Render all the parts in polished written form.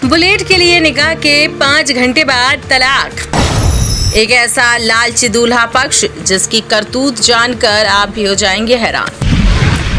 Bullet के लिए निकाह के 5 घंटे बाद तलाक। एक ऐसा लालची दूल्हा पक्ष जिसकी करतूत जानकर आप भी हो जाएंगे हैरान।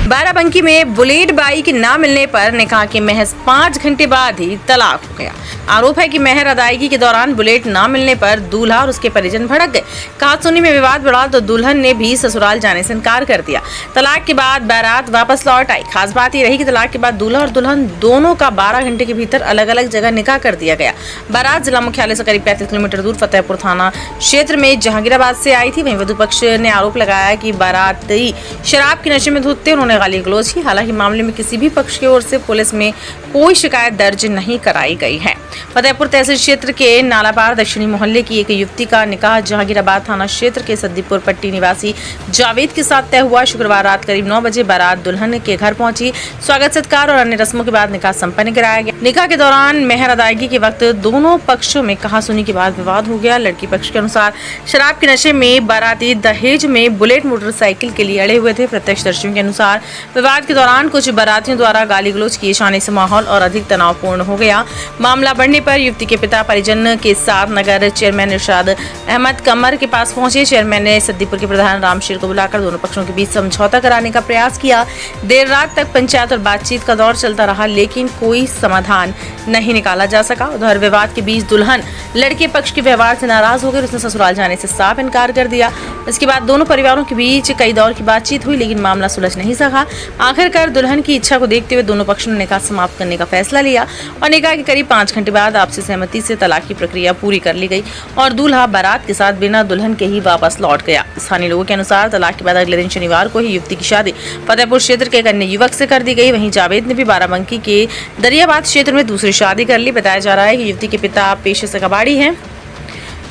बाराबंकी में बुलेट बाइक ना मिलने पर निकाह के महज 5 घंटे बाद ही तलाक हो गया। आरोप है कि मेहर अदायगी के दौरान बुलेट ना मिलने पर दूल्हा और उसके परिजन भड़क गए। कहासुनी में विवाद बढ़ा तो दुल्हन ने भी ससुराल जाने से इनकार कर दिया। तलाक के बाद बारात वापस लौट आई। खास बात यह रही कि तलाक के बाद दूल्हा और दुल्हन दोनों का 12 घंटे के भीतर अलग अलग जगह निकाह कर दिया गया। बारात जिला मुख्यालय से करीब 35 किलोमीटर दूर फतेहपुर थाना क्षेत्र में जहांगीराबाद से आई थी। वहीं वधू पक्ष ने आरोप लगाया कि बाराती शराब के नशे में धुत थे, उन्होंने गाली गलौज की। हालांकि मामले में किसी भी पक्ष की ओर से पुलिस में कोई शिकायत दर्ज नहीं कराई गई है। फतेहपुर तहसील क्षेत्र के नालापार दक्षिणी मोहल्ले की एक युवती का निकाह जहांगीराबाद थाना क्षेत्र के सद्दीपुर पट्टी निवासी जावेद के साथ तय हुआ। शुक्रवार रात करीब 9 बजे बारात दुल्हन के घर पहुंची। स्वागत सत्कार और अन्य रस्मों के बाद निकाह संपन्न कराया गया। निकाह के दौरान मेहर अदायगी के वक्त दोनों पक्षों में कहासुनी के बाद विवाद हो गया। लड़की पक्ष के अनुसार शराब के नशे में बाराती दहेज में बुलेट मोटरसाइकिल के लिए अड़े हुए थे। प्रत्यक्षदर्शियों के अनुसार विवाद के दौरान कुछ बारातियों द्वारा गाली गलौज किए जाने से माहौल और अधिक तनावपूर्ण हो गया। मामला बढ़ने पर युवती के पिता परिजन के साथ नगर चेयरमैन इरशाद अहमद कमर के पास पहुंचे। चेयरमैन ने सद्दीपुर के प्रधान रामशेर को बुलाकर दोनों पक्षों के बीच समझौता कराने का प्रयास किया। देर रात तक पंचायत और बातचीत का दौर चलता रहा, लेकिन कोई समाधान नहीं निकाला जा सका। उधर विवाद के बीच दुल्हन लड़के पक्ष के व्यवहार से नाराज हो गई। उसने ससुराल जाने से साफ इनकार कर दिया। इसके बाद दोनों परिवारों के बीच कई दौर की बातचीत हुई, लेकिन मामला सुलझ नहीं सका। आखिरकार दुल्हन की इच्छा को देखते हुए दोनों पक्षों ने निकाह समाप्त करने का फैसला लिया और निकाह के करीब 5 घंटे बाद आपसी सहमति से तलाक की प्रक्रिया पूरी कर ली गई और दूल्हा बारात के साथ बिना दुल्हन के ही वापस लौट गया। स्थानीय लोगों के अनुसार तलाक के बाद अगले दिन शनिवार को ही युवती की शादी फतेहपुर क्षेत्र के एक अन्य युवक से कर दी गई। वहीं जावेद ने भी बाराबंकी के दरियाबाद क्षेत्र में दूसरी शादी कर ली। बताया जा रहा है कि युवती के पिता पेशे से कबाड़ी हैं।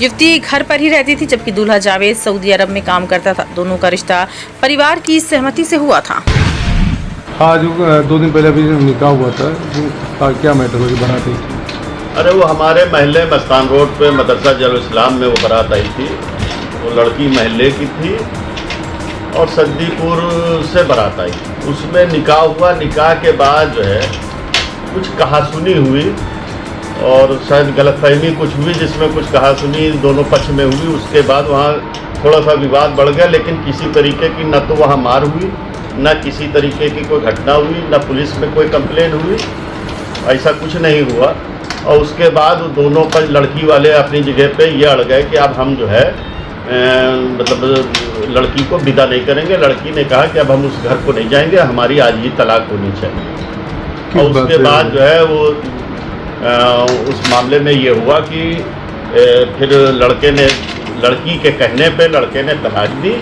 युवती घर पर ही रहती थी, जबकि दूल्हा जावेद सऊदी अरब में काम करता था। दोनों का रिश्ता परिवार की सहमति से हुआ था। आज 2 दिन पहले अभी निकाह हुआ था, क्या मैटर हुई बारात आई? अरे वो हमारे महल्ले मस्तान रोड पे मदरसा जल इस्लाम में वो बारात आई थी। वो लड़की महल्ले की थी और सद्दीपुर से बारात आई। उसमें निकाह हुआ। निकाह के बाद जो है कुछ कहासुनी हुई और शायद गलतफहमी कुछ हुई, जिसमें कुछ कहासुनी दोनों पक्ष में हुई। उसके बाद वहाँ थोड़ा सा विवाद बढ़ गया, लेकिन किसी तरीके की न तो वहाँ मार हुई, न किसी तरीके की कोई घटना हुई, न पुलिस में कोई कंप्लेन हुई। ऐसा कुछ नहीं हुआ। और उसके बाद दोनों पर लड़की वाले अपनी जगह पे ये अड़ गए कि अब हम जो है मतलब लड़की को विदा नहीं करेंगे। लड़की ने कहा कि अब हम उस घर को नहीं जाएंगे, हमारी आज ही तलाक होनी चाहिए। और उसके बाद जो है वो उस मामले में ये हुआ कि फिर लड़के ने लड़की के कहने पे लड़के ने तलाक दी।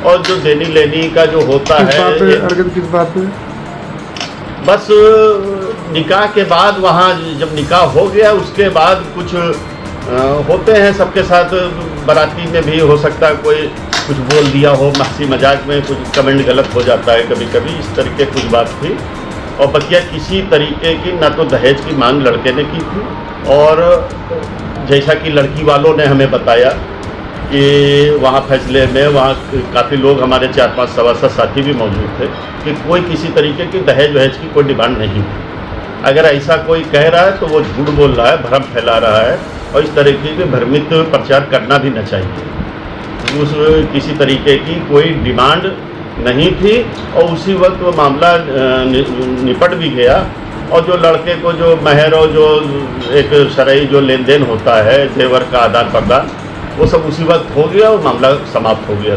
और जो देनी लेनी का जो होता है किस बात पे? बस निकाह के बाद वहाँ जब निकाह हो गया उसके बाद कुछ होते हैं सबके साथ। बाराती में भी हो सकता है कोई कुछ बोल दिया हो, हंसी मजाक में कुछ कमेंट गलत हो जाता है कभी कभी, इस तरीके कुछ बात थी। और बकिया किसी तरीके की न तो दहेज की मांग लड़के ने की थी, और जैसा कि लड़की वालों ने हमें बताया कि वहाँ फैसले में वहाँ काफ़ी लोग हमारे 4-5 सभासद साथी भी मौजूद थे कि कोई किसी तरीके की दहेज वहेज की कोई डिमांड नहीं थी। अगर ऐसा कोई कह रहा है तो वो झूठ बोल रहा है, भ्रम फैला रहा है, और इस तरीके के भ्रमित प्रचार करना भी न चाहिए। उस किसी तरीके की कोई डिमांड नहीं थी और उसी वक्त वो मामला निपट भी गया। और जो लड़के को जो मेहर और जो एक शरई जो लेन देन होता है, जेवर का आदान प्रदान, वो सब उसी वक्त हो गया और मामला समाप्त हो गया।